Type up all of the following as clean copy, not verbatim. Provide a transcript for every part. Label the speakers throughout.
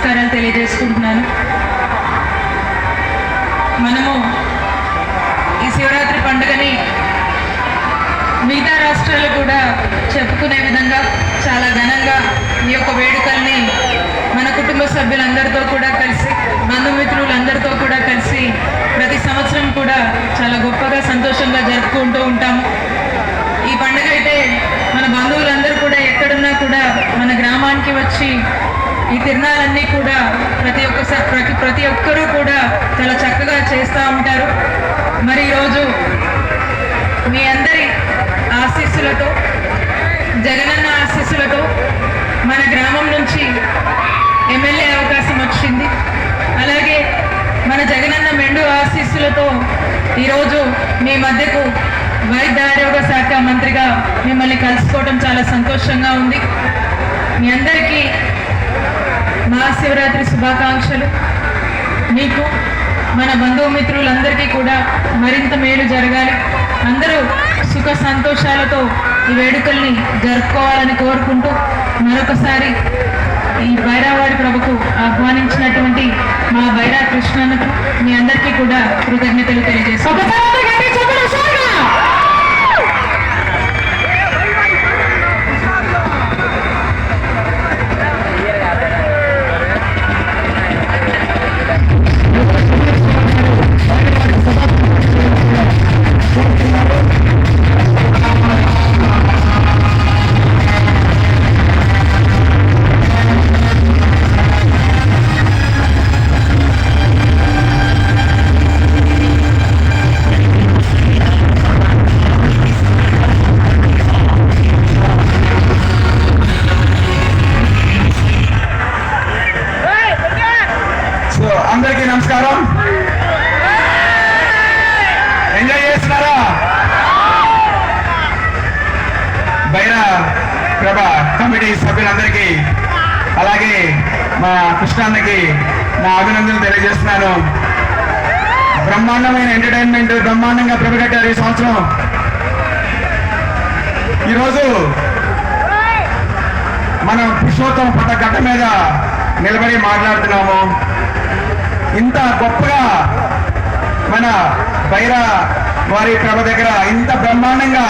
Speaker 1: నమస్కారాలు తెలియజేసుకుంటున్నాను. మనము ఈ శివరాత్రి పండుగని మిగతా రాష్ట్రాలు కూడా చెప్పుకునే విధంగా చాలా ఘనంగా ఈ యొక్క వేడుకల్ని మన కుటుంబ సభ్యులందరితో కూడా కలిసి, బంధుమిత్రులందరితో కూడా కలిసి ప్రతి సంవత్సరం కూడా చాలా గొప్పగా సంతోషంగా జరుపుకుంటూ ఉంటాము. ఈ పండుగ అయితే మన బంధువులందరూ కూడా ఎక్కడున్నా కూడా మన గ్రామానికి వచ్చి ఈ తిరునాళ్ళన్నీ కూడా ప్రతి ఒక్కరూ కూడా చాలా చక్కగా చేస్తూ ఉంటారు. మరి ఈరోజు మీ అందరి ఆశీస్సులతో, జగనన్న ఆశీస్సులతో మన గ్రామం నుంచి ఎమ్మెల్యే అవకాశం వచ్చింది. అలాగే మన జగనన్న మెండు ఆశీస్సులతో ఈరోజు మీ మధ్యకు వైద్య ఆరోగ్య శాఖ మంత్రిగా మిమ్మల్ని కలుసుకోవడం చాలా సంతోషంగా ఉంది. మీ అందరికీ మహాశివరాత్రి శుభాకాంక్షలు. మీకు మన బంధుమిత్రులందరికీ కూడా మరింత మేలు జరగాలి, అందరూ సుఖ సంతోషాలతో ఈ వేడుకల్ని జరుపుకోవాలని కోరుకుంటూ మరొకసారి ఈ బైరావారి ప్రభుకు ఆహ్వానించినటువంటి మా బైరా కృష్ణన్నకు మీ అందరికీ కూడా కృతజ్ఞతలు తెలియజేస్తాను.
Speaker 2: అందరికీ నమస్కారం. ఎంజాయ్ చేస్తున్నారా? బైరా ప్రభ కమిటీ సభ్యులందరికీ, అలాగే మా కృష్ణాన్నకి నా అభినందనలు తెలియజేస్తున్నాను. బ్రహ్మాండమైన ఎంటర్టైన్మెంట్ బ్రహ్మాండంగా ప్రభ కట్టారు ఈ సంవత్సరం. ఈరోజు మనం పురుషోత్తమ పట్ట గడ్డ మీద నిలబడి మాట్లాడుతున్నాము. ఇంత గొప్పగా మన బైరా వారి ప్రభ దగ్గర ఇంత బ్రహ్మాండంగా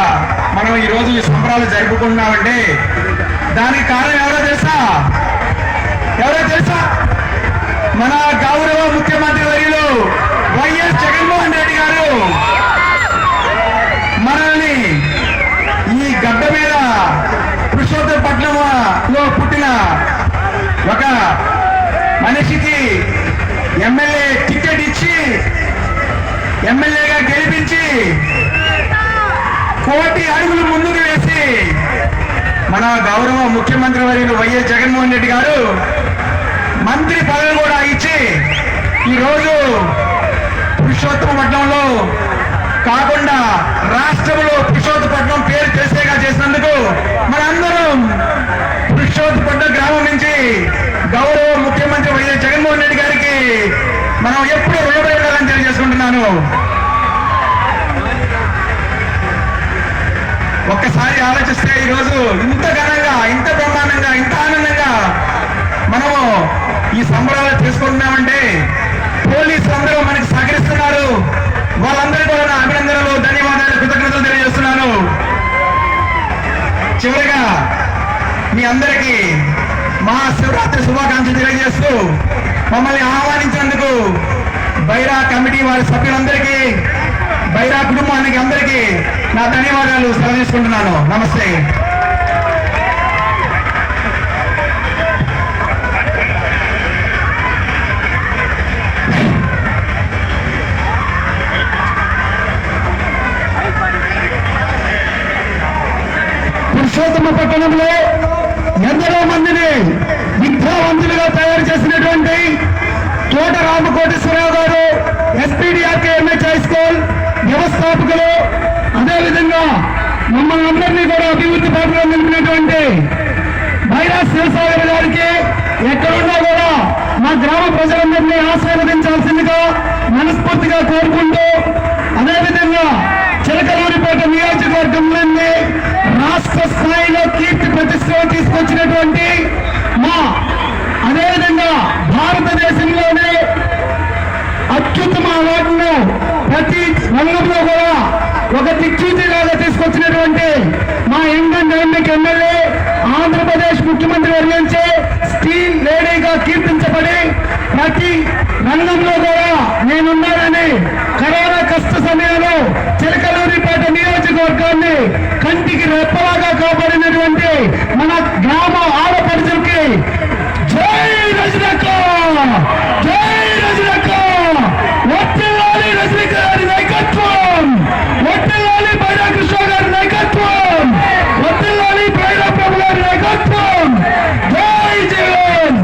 Speaker 2: మనం ఈరోజు ఈ సంబరాలు జరుపుకుంటున్నామంటే దానికి కారణం ఎవరో తెలుసా? మన గౌరవ ముఖ్యమంత్రి వర్యులు వైఎస్ జగన్మోహన్ రెడ్డి గారు మనల్ని ఈ గడ్డ మీద పురుషోత్తపట్నంలో పుట్టిన ఒక మనిషికి ఎమ్మెల్యే టికెట్ ఇచ్చి ఎమ్మెల్యేగా గెలిపించి 1 కోటి అడుగులు ముందుకు వేసి మన గౌరవ ముఖ్యమంత్రి వర్యులు వైఎస్ జగన్మోహన్ రెడ్డి గారు మంత్రి పదవి కూడా ఇచ్చి ఈరోజు పురుషోత్తపట్నంలో కాకుండా రాష్ట్రంలో పురుషోత్తపట్నం పేరు తెలిసేగా చేసినందుకు మనందరం పురుషోత్తపట్నం గ్రామం నుంచి గౌరవ ముఖ్యమంత్రి వైఎస్ జగన్మోహన్ రెడ్డి గారికి మనం ఎప్పుడు రుణపడి ఉండాలని తెలియజేసుకుంటున్నాను. ఒక్కసారి ఆలోచిస్తే ఈరోజు ఇంత ఘనంగా, ఇంత బ్రహ్మాండంగా, ఇంత ఆనందంగా మనము ఈ సంబరాలు చేసుకుంటున్నామంటే పోలీసులు అందరూ మనకి సహకరిస్తున్నారు. వాళ్ళందరూ కూడా నా అభినందనలు, ధన్యవాదాలు, కృతజ్ఞతలు తెలియజేస్తున్నాను. చివరిగా మీ అందరికీ మహాశివరాత్రి శుభాకాంక్షలు తెలియజేస్తూ మమ్మల్ని ఆహ్వానించినందుకు బైరా కమిటీ వారి సభ్యులందరికీ, బైరా కుటుంబానికి అందరికీ నా ధన్యవాదాలు తెలియజేసుకుంటున్నాను. నమస్తే. పురుషోత్తమ పట్టణంలో ఎందరో మందిని విద్యావంతులుగా తయారు చేసినటువంటి తోట రామకోటేశ్వరరావు గారు, ఎస్పీడీఆర్కే ఎంహెచ్ హై స్కూల్ వ్యవస్థాపకులు, అదేవిధంగా మమ్మల్ని అందరినీ కూడా అభివృద్ధి పాటలో నిలిపినటువంటి బైరా శివసాగర్ గారికి ఎక్కడున్నా కూడా మా గ్రామ ప్రజలందరినీ ఆశీర్వదించాల్సిందిగా మనస్ఫూర్తిగా కోరుకుంటూ, అదేవిధంగా చిలకలూరిపేట నియోజకవర్గంలోని రాష్ట్ర స్థాయిలో కీర్తి ప్రతిష్టలు తీసుకొచ్చినటువంటి మా
Speaker 3: అదేవిధంగా భారతదేశంలోనే అత్యుత్తమ అవార్డును ప్రతి రంగంలో కూడా ఒక దిక్సూచిలాగా తీసుకొచ్చినటువంటి మా young and dynamic MLA, Andhra Pradesh ముఖ్యమంత్రి వర్ణించే స్టీల్ లేడీగా కీర్తించబడి ప్రతి రంగంలో కూడా నేనున్నానని కరోనా కష్ట సమయంలో చిలకలూరిపేట నియోజకవర్గాన్ని కంటికి రెప్పలాగా కాపాడినటువంటి మన గ్రామ ఆడపడుచులకి జై రజనక్క, జై రజనక్క, వర్ధిల్లాలి రజనక్క గారి నాయకత్వం, వర్ధిల్లాలి బైరా కృష్ణ గారి నాయకత్వం, వర్ధిల్లాలి బైరా ప్రభు గారి నాయకత్వం. జై Jagan.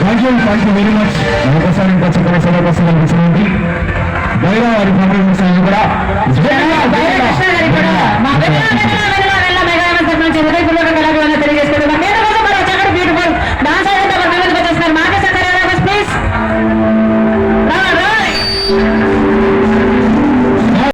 Speaker 3: Thank you very much.